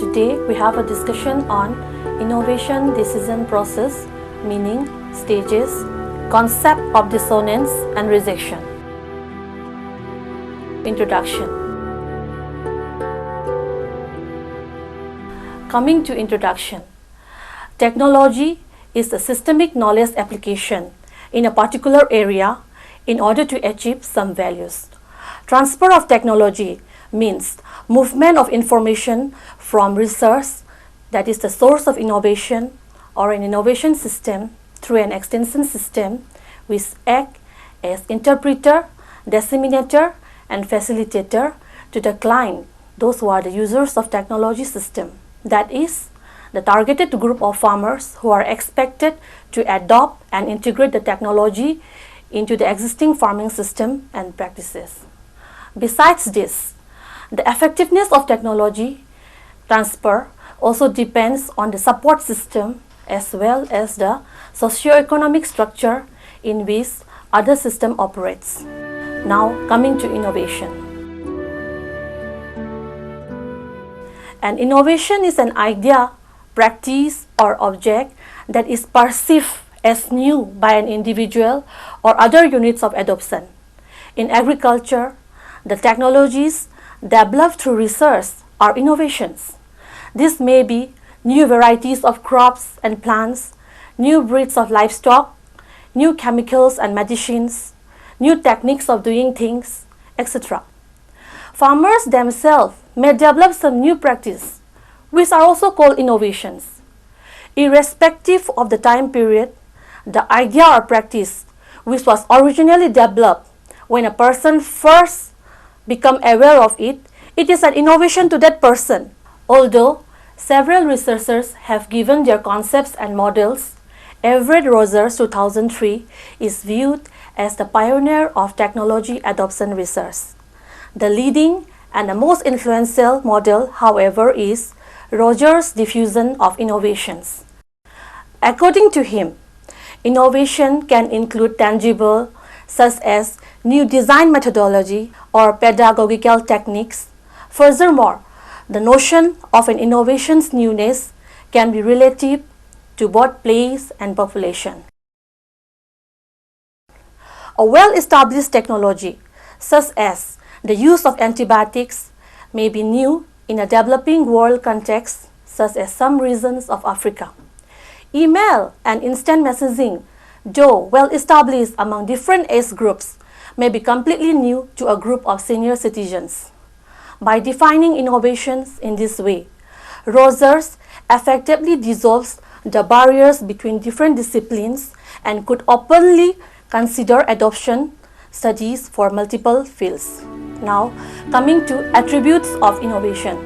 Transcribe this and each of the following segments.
Today we have a discussion on innovation decision process, meaning, stages, concept of dissonance and rejection. Introduction. Coming to introduction. Technology is a systemic knowledge application in a particular area in order to achieve some values. Transfer of technology means movement of information from research, that is the source of innovation, or an innovation system through an extension system which act as interpreter, disseminator and facilitator to the client, those who are the users of technology system. That is the targeted group of farmers who are expected to adopt and integrate the technology into the existing farming system and practices. Besides this, the effectiveness of technology transfer also depends on the support system as well as the socio-economic structure in which other system operates. Now coming to innovation. An innovation is an idea, practice or object that is perceived as new by an individual or other units of adoption. In agriculture, the technologies developed through research are innovations. This may be new varieties of crops and plants, new breeds of livestock, new chemicals and medicines, new techniques of doing things, etc. Farmers themselves may develop some new practice, which are also called innovations. Irrespective of the time period, the idea or practice which was originally developed when a person first become aware of it, it is an innovation to that person. Although several researchers have given their concepts and models, Everett Rogers 2003 is viewed as the pioneer of technology adoption research. The leading and the most influential model, however, is Rogers' diffusion of innovations. According to him, innovation can include tangible, such as new design methodology or pedagogical techniques. Furthermore, the notion of an innovation's newness can be relative to both place and population. A well-established technology, such as the use of antibiotics, may be new in a developing world context, such as some regions of Africa. Email and instant messaging, though well-established among different age groups, may be completely new to a group of senior citizens. By defining innovations in this way, Rogers effectively dissolves the barriers between different disciplines and could openly consider adoption studies for multiple fields. Now, coming to attributes of innovation.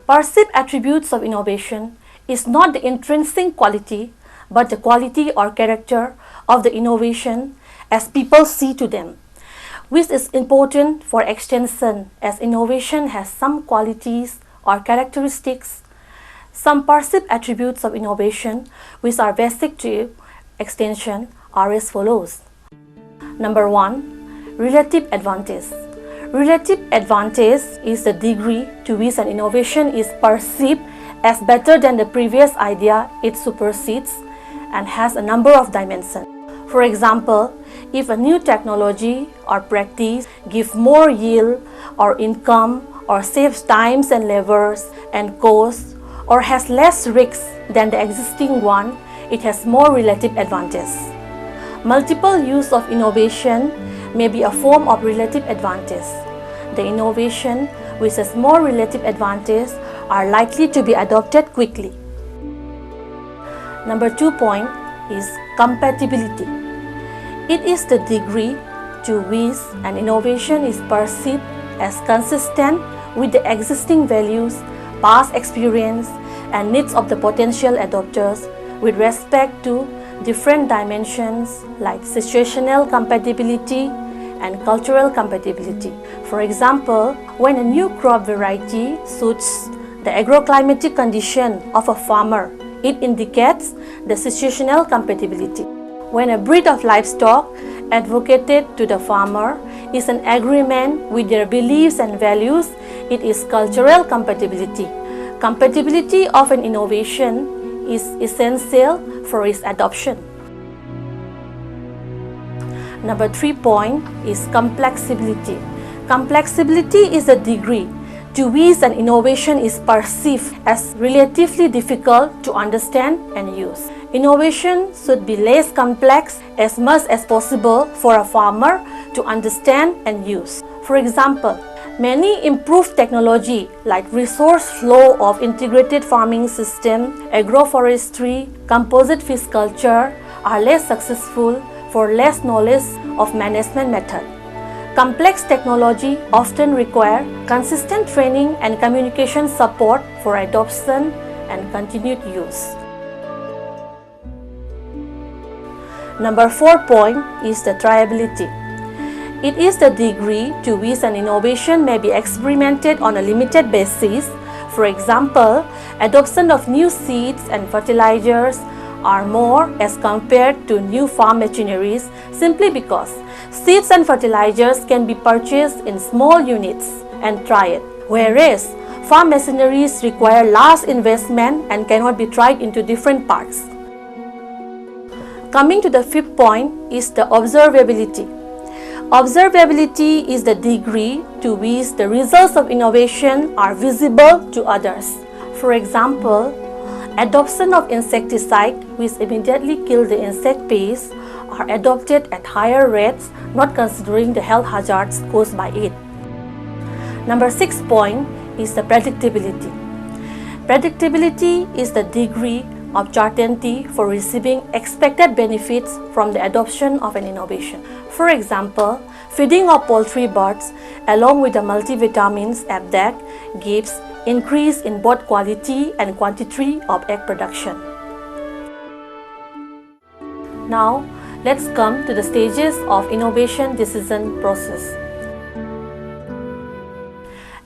Perceived attributes of innovation is not the intrinsic quality, but the quality or character of the innovation as people see to them, which is important for extension as innovation has some qualities or characteristics. Some perceived attributes of innovation which are basic to extension are as follows. Number 1, relative advantage. Relative advantage is the degree to which an innovation is perceived as better than the previous idea it supersedes and has a number of dimensions. For example, if a new technology or practice gives more yield or income or saves times and labors and costs or has less risks than the existing one, it has more relative advantage. Multiple use of innovation may be a form of relative advantage. The innovation which has more relative advantage are likely to be adopted quickly. Number 2 point is compatibility. It is the degree to which an innovation is perceived as consistent with the existing values, past experience, and needs of the potential adopters with respect to different dimensions like situational compatibility and cultural compatibility. For example, when a new crop variety suits the agroclimatic condition of a farmer, it indicates the situational compatibility. When a breed of livestock advocated to the farmer, is an agreement with their beliefs and values. It is cultural compatibility. Compatibility of an innovation is essential for its adoption. Number 3 point is complexibility. Complexibility is the degree to which an innovation is perceived as relatively difficult to understand and use. Innovation should be less complex as much as possible for a farmer to understand and use. For example, many improved technology like resource flow of integrated farming system, agroforestry, composite fish culture are less successful for less knowledge of management method. Complex technology often require consistent training and communication support for adoption and continued use. Number 4 point is the triability. It is the degree to which an innovation may be experimented on a limited basis. For example, adoption of new seeds and fertilizers are more as compared to new farm machineries simply because seeds and fertilizers can be purchased in small units and tried, whereas farm machineries require large investment and cannot be tried into different parts. Coming to the 5th point is the observability. Observability is the degree to which the results of innovation are visible to others. For example, adoption of insecticide which immediately kill the insect pests are adopted at higher rates, not considering the health hazards caused by it. Number 6 point is the predictability. Predictability is the degree of certainty for receiving expected benefits from the adoption of an innovation. For example, feeding of poultry birds along with the multivitamins ABDAC gives increase in both quality and quantity of egg production. Now, let's come to the stages of innovation decision process.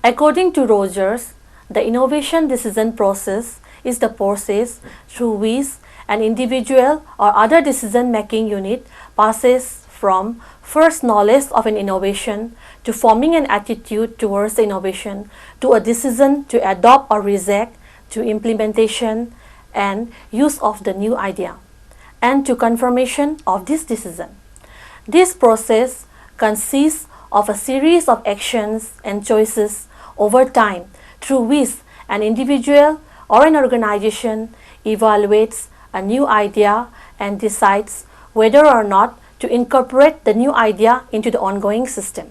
According to Rogers, the innovation decision process is the process through which an individual or other decision-making unit passes from first knowledge of an innovation to forming an attitude towards the innovation to a decision to adopt or reject to implementation and use of the new idea and to confirmation of this decision. This process consists of a series of actions and choices over time through which an individual or an organization evaluates a new idea and decides whether or not to incorporate the new idea into the ongoing system.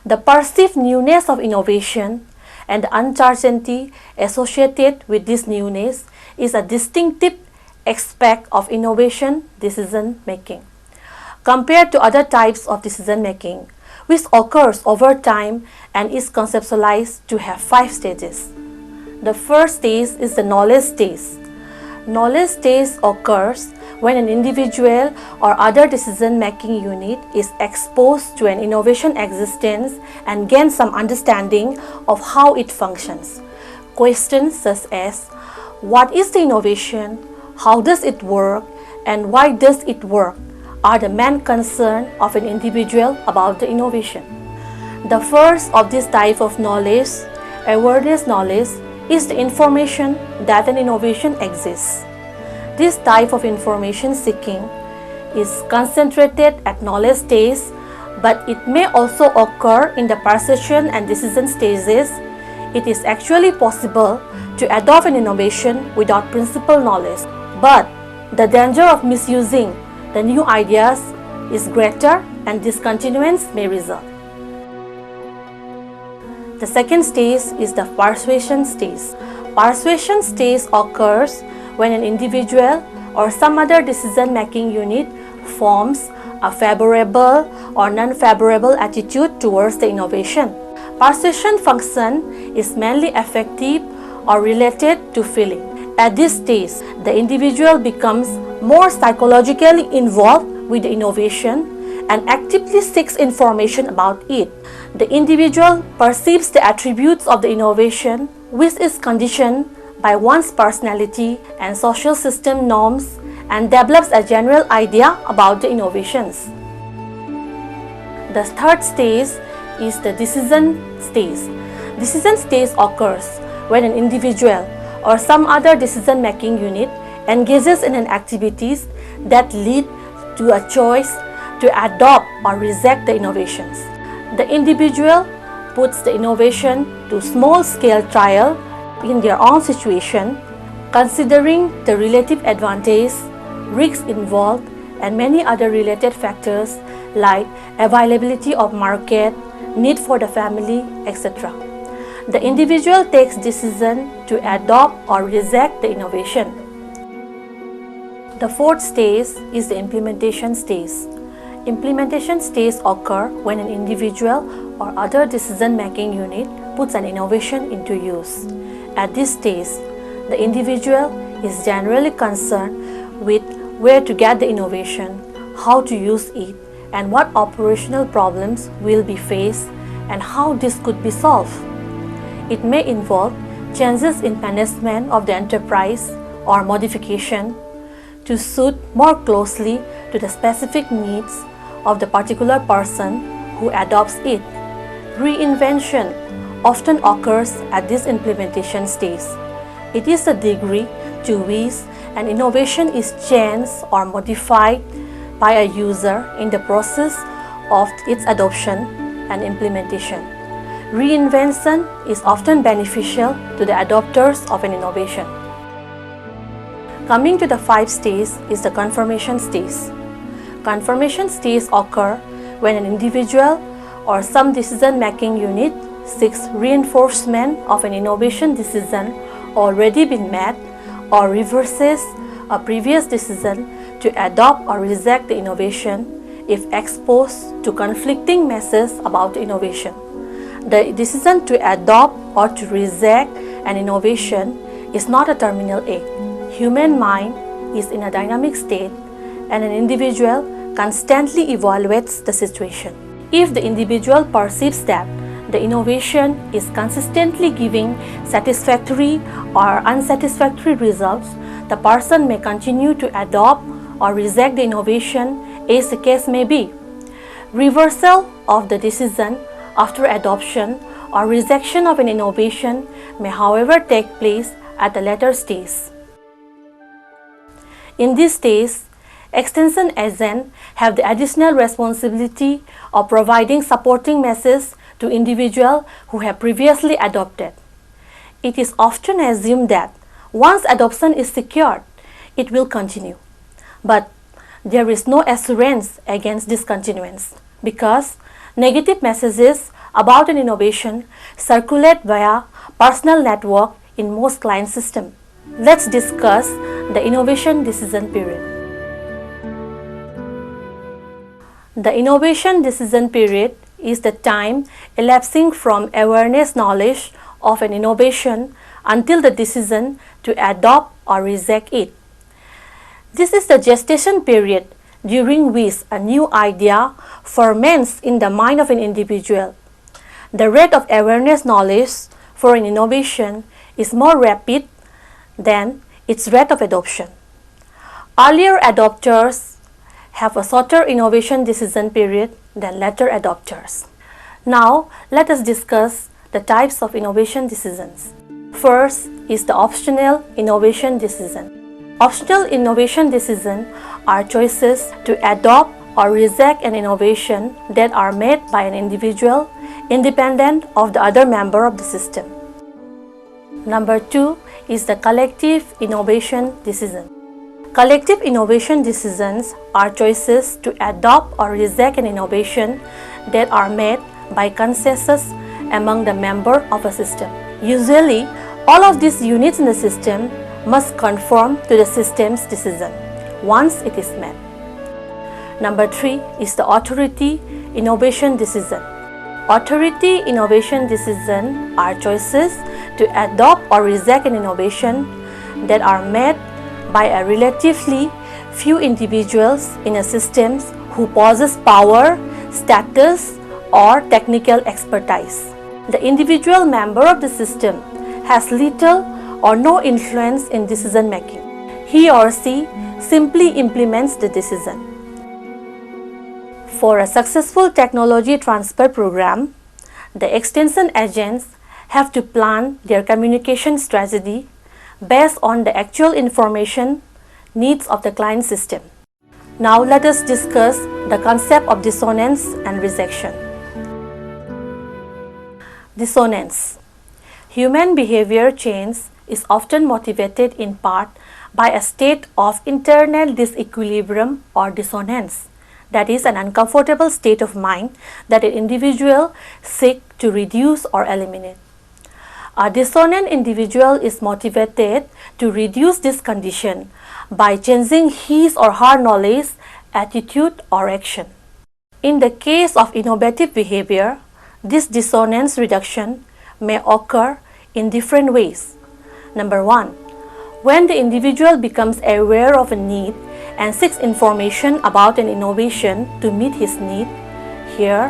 The perceived newness of innovation and the uncertainty associated with this newness is a distinctive aspect of innovation decision making. Compared to other types of decision making, which occurs over time and is conceptualized to have 5 stages. The first stage is the knowledge stage. Knowledge stage occurs when an individual or other decision-making unit is exposed to an innovation existence and gains some understanding of how it functions. Questions such as, what is the innovation, how does it work, and why does it work are the main concern of an individual about the innovation. The first of this type of knowledge, awareness knowledge, is the information that an innovation exists. This type of information seeking is concentrated at knowledge stage, but it may also occur in the perception and decision stages. It is actually possible to adopt an innovation without principal knowledge, but the danger of misusing the new ideas is greater and discontinuance may result. The second stage is the persuasion stage. Persuasion stage occurs when an individual or some other decision-making unit forms a favorable or non-favorable attitude towards the innovation. Persuasion function is mainly affective or related to feeling. At this stage, the individual becomes more psychologically involved with the innovation and actively seeks information about it. The individual perceives the attributes of the innovation, which is conditioned by one's personality and social system norms, and develops a general idea about the innovations. The third stage is the decision stage. Decision stage occurs when an individual or some other decision-making unit engages in an activities that lead to a choice to adopt or reject the innovations. The individual puts the innovation to small-scale trial in their own situation, considering the relative advantage, risks involved, and many other related factors like availability of market, need for the family, etc. The individual takes decision to adopt or reject the innovation. The fourth stage is the implementation stage. Implementation stage occur when an individual or other decision-making unit puts an innovation into use. At this stage, the individual is generally concerned with where to get the innovation, how to use it, and what operational problems will be faced and how this could be solved. It may involve changes in management of the enterprise or modification to suit more closely to the specific needs of the particular person who adopts it. Reinvention often occurs at this implementation stage. It is the degree to which an innovation is changed or modified by a user in the process of its adoption and implementation. Reinvention is often beneficial to the adopters of an innovation. Coming to the fifth stage is the confirmation stage. Confirmation stage occur when an individual or some decision-making unit seeks reinforcement of an innovation decision already been made or reverses a previous decision to adopt or reject the innovation if exposed to conflicting messages about the innovation. The decision to adopt or to reject an innovation is not a terminal act. Human mind is in a dynamic state and an individual constantly evaluates the situation. If the individual perceives that the innovation is consistently giving satisfactory or unsatisfactory results, the person may continue to adopt or reject the innovation as the case may be. Reversal of the decision after adoption or rejection of an innovation may however take place at a later stage. In this stage, extension agents have the additional responsibility of providing supporting messages to individuals who have previously adopted. It is often assumed that once adoption is secured, it will continue. But there is no assurance against discontinuance because negative messages about an innovation circulate via personal network in most client systems. Let's discuss the innovation decision period. The innovation decision period is the time elapsing from awareness knowledge of an innovation until the decision to adopt or reject it. This is the gestation period during which a new idea ferments in the mind of an individual. The rate of awareness knowledge for an innovation is more rapid than its rate of adoption. Earlier adopters have a shorter innovation decision period than later adopters. Now, let us discuss the types of innovation decisions. First is the optional innovation decision. Optional innovation decisions are choices to adopt or reject an innovation that are made by an individual independent of the other member of the system. Number 2 is the collective innovation decision. Collective innovation decisions are choices to adopt or reject an innovation that are made by consensus among the members of a system. Usually, all of these units in the system must conform to the system's decision once it is made. Number 3 is the authority innovation decision. Authority innovation decisions are choices to adopt or reject an innovation that are made by a relatively few individuals in a system who possess power, status, or technical expertise. The individual member of the system has little or no influence in decision making. He or she simply implements the decision. For a successful technology transfer program, the extension agents have to plan their communication strategy based on the actual information needs of the client system. Now let us discuss the concept of dissonance and rejection. Dissonance. Human behavior change is often motivated in part by a state of internal disequilibrium or dissonance, that is, an uncomfortable state of mind that an individual seeks to reduce or eliminate. A dissonant individual is motivated to reduce this condition by changing his or her knowledge, attitude, or action. In the case of innovative behavior, this dissonance reduction may occur in different ways. Number 1. When the individual becomes aware of a need and seeks information about an innovation to meet his need. Here,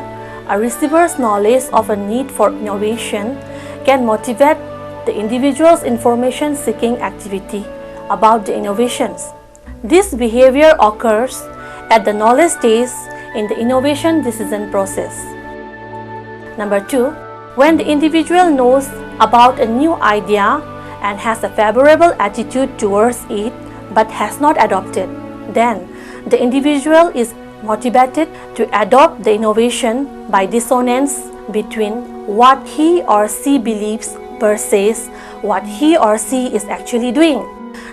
a receiver's knowledge of a need for innovation can motivate the individual's information-seeking activity about the innovations. This behavior occurs at the knowledge stage in the innovation decision process. Number 2. When the individual knows about a new idea and has a favorable attitude towards it but has not adopted, then the individual is motivated to adopt the innovation by dissonance between what he or she believes versus what he or she is actually doing.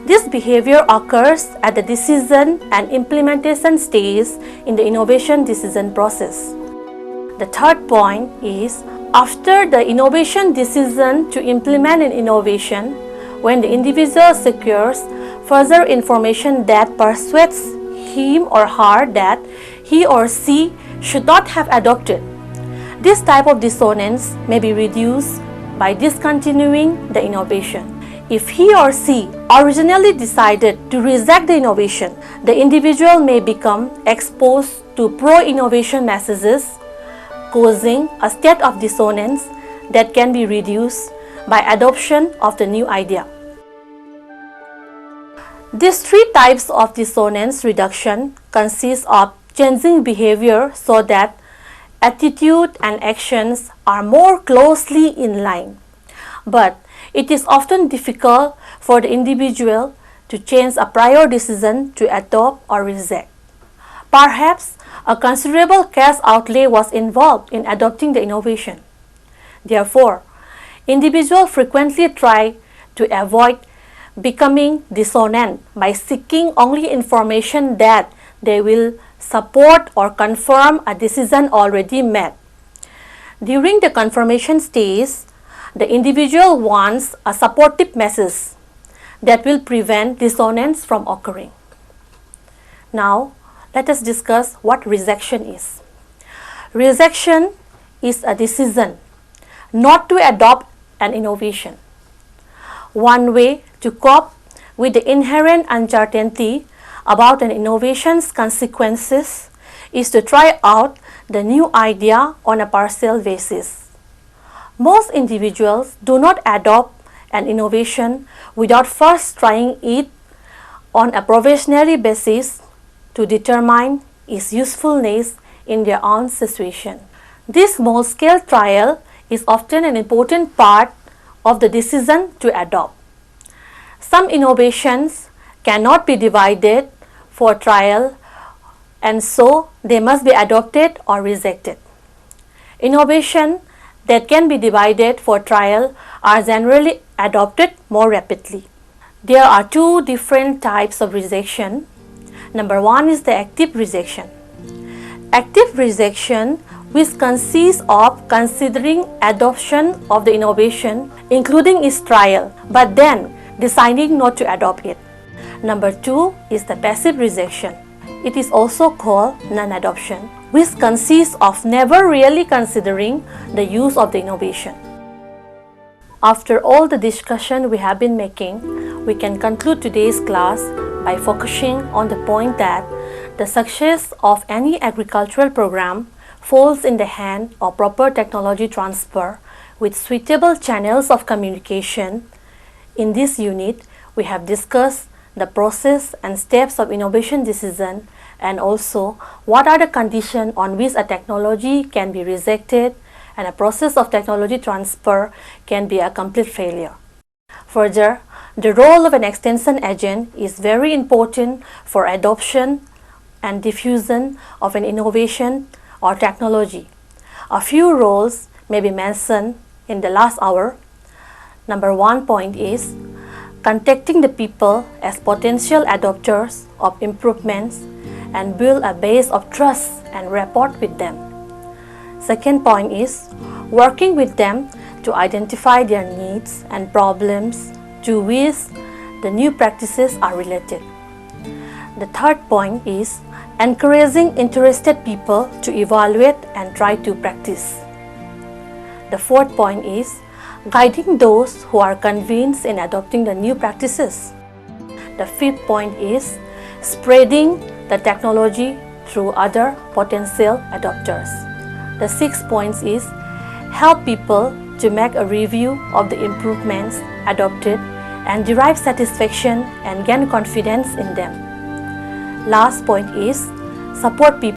This behavior occurs at the decision and implementation stage in the innovation decision process. The third point is, after the innovation decision to implement an innovation, when the individual secures further information that persuades him or her that he or she should not have adopted, this type of dissonance may be reduced by discontinuing the innovation. If he or she originally decided to reject the innovation, the individual may become exposed to pro-innovation messages, causing a state of dissonance that can be reduced by adoption of the new idea. These three types of dissonance reduction consist of changing behavior so that attitude and actions are more closely in line. But it is often difficult for the individual to change a prior decision to adopt or reject. Perhaps a considerable cash outlay was involved in adopting the innovation. Therefore, individuals frequently try to avoid becoming dissonant by seeking only information that they will support or confirm a decision already made. During the confirmation stage, the individual wants a supportive message that will prevent dissonance from occurring. Now, let us discuss what rejection is. Rejection is a decision not to adopt an innovation. One way to cope with the inherent uncertainty about an innovation's consequences is to try out the new idea on a partial basis. Most individuals do not adopt an innovation without first trying it on a probationary basis to determine its usefulness in their own situation. This small-scale trial is often an important part of the decision to adopt. Some innovations cannot be divided for trial, and so they must be adopted or rejected. Innovations that can be divided for trial are generally adopted more rapidly. There are two different types of rejection. Number 1 is the active rejection. Active rejection, which consists of considering adoption of the innovation, including its trial, but then deciding not to adopt it. Number 2 is the passive rejection. It is also called non-adoption, which consists of never really considering the use of the innovation. After all the discussion we have been making, we can conclude today's class by focusing on the point that the success of any agricultural program falls in the hand of proper technology transfer with suitable channels of communication. In this unit, we have discussed the process and steps of innovation decision and also what are the conditions on which a technology can be rejected and a process of technology transfer can be a complete failure. Further, the role of an extension agent is very important for adoption and diffusion of an innovation or technology. A few roles may be mentioned in the last hour. Number 1 point is contacting the people as potential adopters of improvements and build a base of trust and rapport with them. Second point is working with them to identify their needs and problems to which the new practices are related. The third point is encouraging interested people to evaluate and try to practice. The fourth point is guiding those who are convinced in adopting the new practices. The fifth point is spreading the technology through other potential adopters. The sixth point is help people to make a review of the improvements adopted and derive satisfaction and gain confidence in them. Last point is support people